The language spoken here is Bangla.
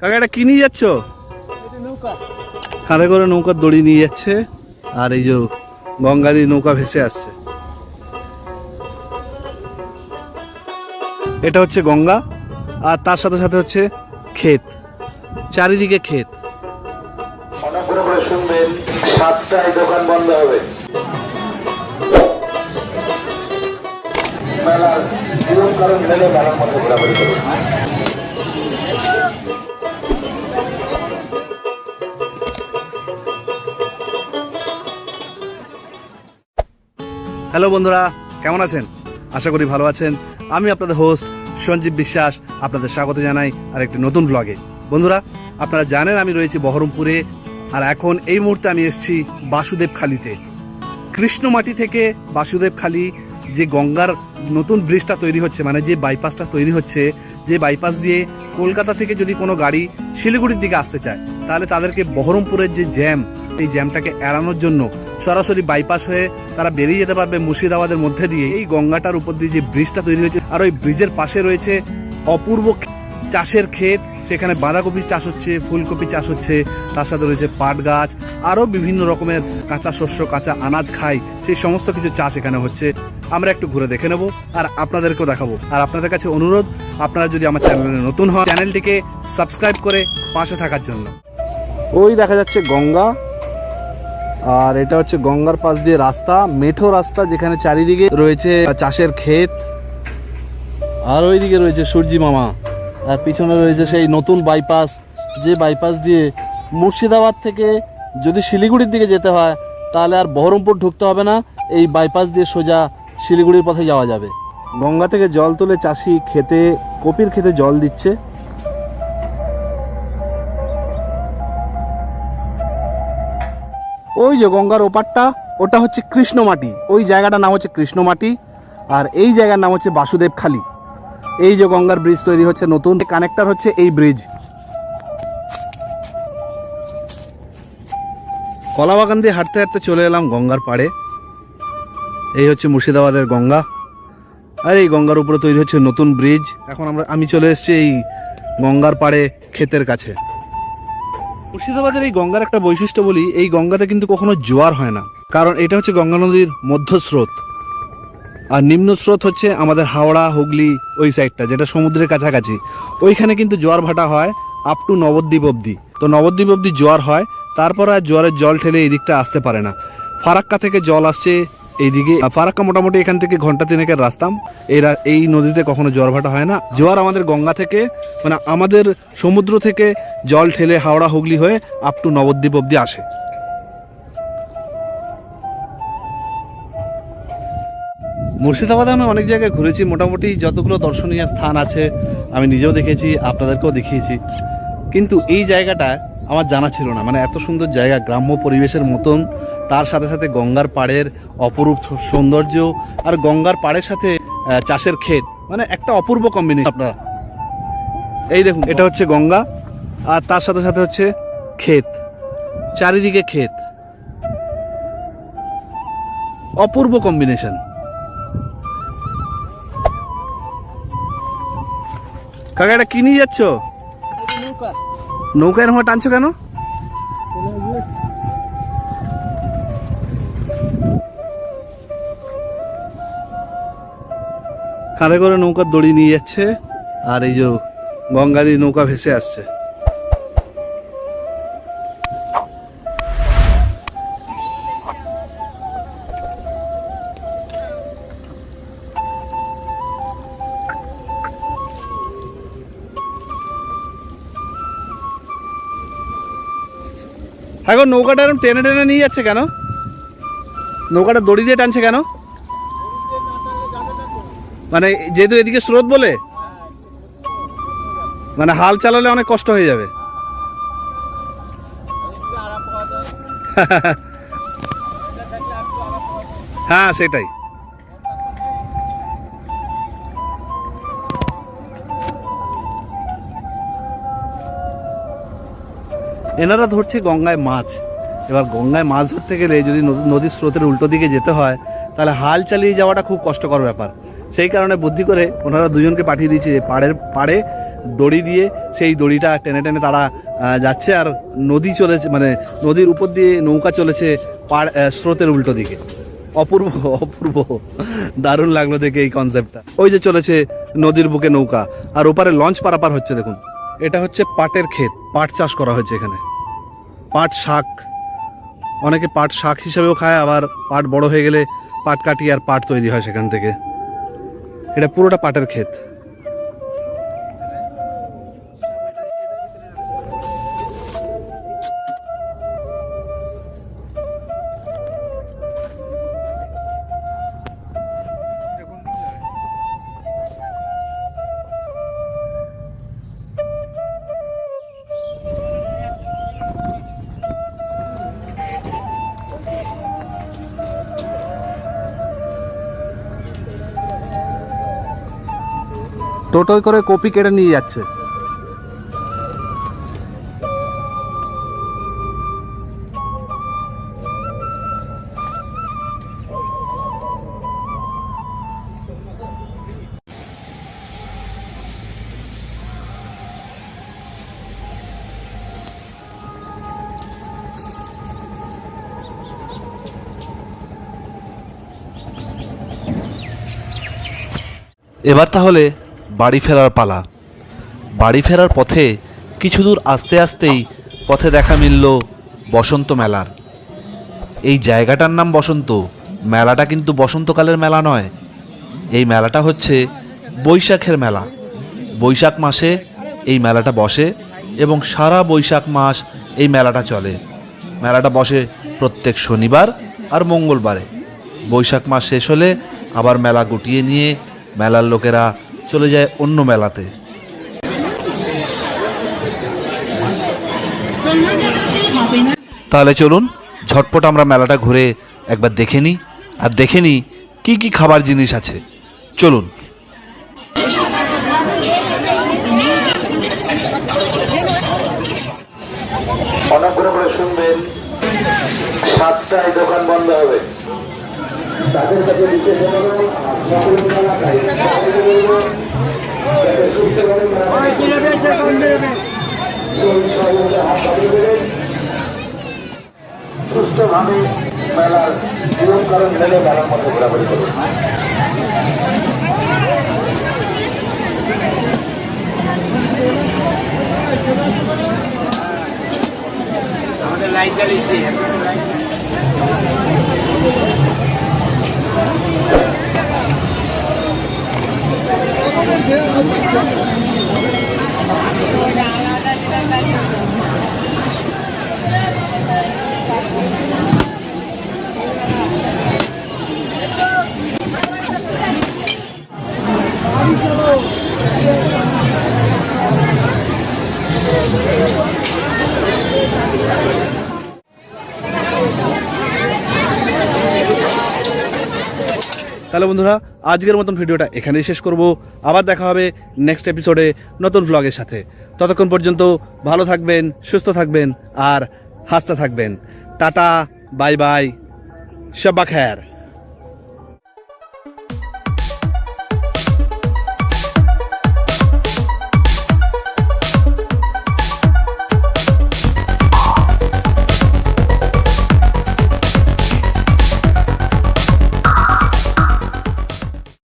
কাকা এটা কি নিয়ে যাচ্ছ? কাঁধে করে নৌকার দড়ি নিয়ে যাচ্ছে, আর এই যে গঙ্গা দিয়ে নৌকা ভেসে আসছে। এটা হচ্ছে গঙ্গা, আর তার সাথে সাথে হচ্ছে ক্ষেত, চারিদিকে ক্ষেত। অনুগ্রহ করে শুনবেন, 7টায় দোকান বন্ধ হবে। মেলার নিয়ম কারণ মেলে মেলার মধ্যে ঘোরাঘুরি করুন। হ্যালো বন্ধুরা, কেমন আছেন? আশা করি ভালো আছেন। আমি আপনাদের হোস্ট সঞ্জীব বিশ্বাস, আপনাদের স্বাগত জানাই আর একটি নতুন ব্লগে। বন্ধুরা, আপনারা জানেন আমি রয়েছি বহরমপুরে, আর এখন এই মুহূর্তে আমি এসেছি বাসুদেবখালিতে। কৃষ্ণমাটি থেকে বাসুদেবখালি যে গঙ্গার নতুন ব্রিজটা তৈরি হচ্ছে, মানে যে বাইপাসটা তৈরি হচ্ছে, যে বাইপাস দিয়ে কলকাতা থেকে যদি কোনো গাড়ি শিলিগুড়ির দিকে আসতে চায়, তাহলে তাদেরকে বহরমপুরের যে জ্যাম, এই জ্যামটাকে এড়ানোর জন্য সরাসরি বাইপাস হয়ে তারা বেরিয়ে যেতে পারবে মুর্শিদাবাদের মধ্যে দিয়ে। এই গঙ্গাটার উপর দিয়ে যে ব্রিজটা তৈরি হয়েছে, আর ওই ব্রিজের পাশে রয়েছে অপূর্ব চাষের ক্ষেত। সেখানে বাঁধাকপি চাষ হচ্ছে, ফুলকপি চাষ হচ্ছে, তার সাথে রয়েছে পাট গাছ, আরও বিভিন্ন রকমের কাঁচা শস্য, কাঁচা আনাজ খাই, সেই সমস্ত কিছু চাষ এখানে হচ্ছে। আমরা একটু ঘুরে দেখে নেব আর আপনাদেরকেও দেখাবো। আর আপনাদের কাছে অনুরোধ, আপনারা যদি আমার চ্যানেলে নতুন হন, চ্যানেলটিকে সাবস্ক্রাইব করে পাশে থাকার জন্য। ওই দেখা যাচ্ছে গঙ্গা, আর এটা হচ্ছে গঙ্গার পাশ দিয়ে রাস্তা, মেঠো রাস্তা, যেখানে চারিদিকে রয়েছে চাষের ক্ষেত, আর ওইদিকে রয়েছে সূর্যি মামা, আর পিছনে রয়েছে সেই নতুন বাইপাস, যে বাইপাস দিয়ে মুর্শিদাবাদ থেকে যদি শিলিগুড়ির দিকে যেতে হয়, তাহলে আর বহরমপুর ঢুকতে হবে না, এই বাইপাস দিয়ে সোজা শিলিগুড়ির পথে যাওয়া যাবে। গঙ্গা থেকে জল তুলে চাষি খেতে, কপির খেতে জল দিচ্ছে। ওই যে গঙ্গার ওপারটা, ওটা হচ্ছে কৃষ্ণমাটি, ওই জায়গাটার নাম হচ্ছে কৃষ্ণমাটি, আর এই জায়গার নাম হচ্ছে বাসুদেবখালি। এই যে গঙ্গার ব্রিজ তৈরি হচ্ছে নতুন, কানেক্টর হচ্ছে এই ব্রিজ। কলাবাগান দিয়ে হাঁটতে হাঁটতে চলে এলাম গঙ্গার পাড়ে। এই হচ্ছে মুর্শিদাবাদের গঙ্গা, আর এই গঙ্গার উপরে তৈরি হচ্ছে নতুন ব্রিজ। এখন আমি চলে এসেছি এই গঙ্গার পাড়ে ক্ষেতের কাছে। মুর্শিদাবাদের এই গঙ্গার একটা বৈশিষ্ট্য বলি, এই গঙ্গাতে কিন্তু কখনো জোয়ার হয় না, কারণ এটা হচ্ছে গঙ্গা নদীর মধ্যস্রোত, আর নিম্ন স্রোত হচ্ছে আমাদের হাওড়া, হুগলি ওই সাইডটা, যেটা সমুদ্রের কাছাকাছি। ওইখানে কিন্তু জোয়ার ভাটা হয় আপ টু নবদ্বীপ অবধি। তো নবদ্বীপ অবধি জোয়ার হয়, তারপর আর জোয়ারের জল ঠেলে এই দিকটা আসতে পারে না। ফারাক্কা থেকে জল আসছে এইদিকে। ফারাক্কা মোটামুটি এখান থেকে ঘন্টা 3-এর রাস্তা। এই নদীতে কখনো জোয়ার ভাটা হয় না। জোয়ার আমাদের গঙ্গা থেকে, মানে আমাদের সমুদ্র থেকে জল ঠেলে হাওড়া, হুগলি হয়ে আপ টু নবদ্বীপ অবধি আসে। মুর্শিদাবাদে আমি অনেক জায়গায় ঘুরেছি, মোটামুটি যতগুলো দর্শনীয় স্থান আছে আমি নিজেও দেখেছি, আপনাদেরকেও দেখিয়েছি, কিন্তু এই জায়গাটা আমার জানা ছিল না। মানে এত সুন্দর জায়গা, গ্রাম্য পরিবেশের মতন, তার সাথে সাথে গঙ্গার পাড়ের অপরূপ সৌন্দর্য, আর গঙ্গার পাড়ের সাথে চাষের ক্ষেত, মানে একটা অপূর্ব কম্বিনেশন। আপনারা এই দেখুন, এটা হচ্ছে গঙ্গা, আর তার সাথে সাথে হচ্ছে ক্ষেত, চারিদিকে ক্ষেত, অপূর্ব কম্বিনেশন। কাকা এটা কি নিয়ে যাচ্ছ? নৌকা এরকম টানছো কেন? কাঁধে করে নৌকার দড়ি নিয়ে যাচ্ছে, আর এই যে গঙ্গা দিয়ে নৌকা ভেসে আসছে। এখন নৌকাটা এরকম টেনে টেনে নিয়ে যাচ্ছে কেন? নৌকাটা দড়ি দিয়ে টানছে কেন? মানে যেহেতু এদিকে স্রোত বলে, মানে হাল চালালে অনেক কষ্ট হয়ে যাবে। হ্যাঁ সেটাই। এনারা ধরছে গঙ্গায় মাছ। এবার গঙ্গায় মাছ ধরতে গেলে যদি নদীর স্রোতের উল্টো দিকে যেতে হয়, তাহলে হাল চালিয়ে যাওয়াটা খুব কষ্টকর ব্যাপার। সেই কারণে বুদ্ধি করে ওনারা দুজনকে পাঠিয়ে দিয়েছে পাড়ে দড়ি দিয়ে সেই দড়িটা টেনে টেনে তারা যাচ্ছে, আর নদী চলেছে, মানে নদীর উপর দিয়ে নৌকা চলেছে স্রোতের উল্টো দিকে। অপূর্ব অপূর্ব, দারুণ লাগলো দেখে এই কনসেপ্টটা। ওই যে চলেছে নদীর বুকে নৌকা, আর ওপারে লঞ্চ পারাপার হচ্ছে। দেখুন, এটা হচ্ছে পাটের ক্ষেত, পাট চাষ করা হয়েছে এখানে। পাট শাক, অনেকে পাট শাক হিসেবেও খায়, আবার পাট বড় হয়ে গেলে পাট কাটিয়ে আর পাট তৈরি হয় সেখান থেকে। এটা পুরোটা পাটের ক্ষেত। টোটোয় করে কপি কেটে নিয়ে যাচ্ছে। এবার তাহলে বাড়ি ফেরার পালা। বাড়ি ফেরার পথে কিছু দূর আসতে আসতেই পথে দেখা মিলল বসন্ত মেলার। এই জায়গাটার নাম বসন্ত, মেলাটা কিন্তু বসন্তকালের মেলা নয়। এই মেলাটা হচ্ছে বৈশাখের মেলা। বৈশাখ মাসে এই মেলাটা বসে এবং সারা বৈশাখ মাস এই মেলাটা চলে। মেলাটা বসে প্রত্যেক শনিবার আর মঙ্গলবারে। বৈশাখ মাস শেষ হলে আবার মেলা গুটিয়ে নিয়ে মেলার লোকেরা চলে যায় অন্য মেলাতে। তাহলে চলুন ঝটপট আমরা মেলাটা ঘুরে একবার দেখে নিই, আর দেখে নিই কী কী খাবার জিনিস আছে। চলুন। অনুগ্রহ করে শুনবেন, 7টায় দোকান বন্ধ হবে। তাদের কাছে বিশেষ অনুরোধ, সুস্থভাবে মেলার নিয়ম কারণ মেলে মেলার মধ্যে ঘোরাঘুরি করুন। আমাদের লাইট জ্বালিয়েছি। তাহলে বন্ধুরা, আজকের মতন ভিডিওটা এখানেই শেষ করব। আবার দেখা হবে নেক্সট এপিসোডে নতুন ভ্লগের সাথে। ততক্ষণ পর্যন্ত ভালো থাকবেন, সুস্থ থাকবেন আর হাসতে থাকবেন। টাটা, বাই বাই, শাব্বা খায়ের।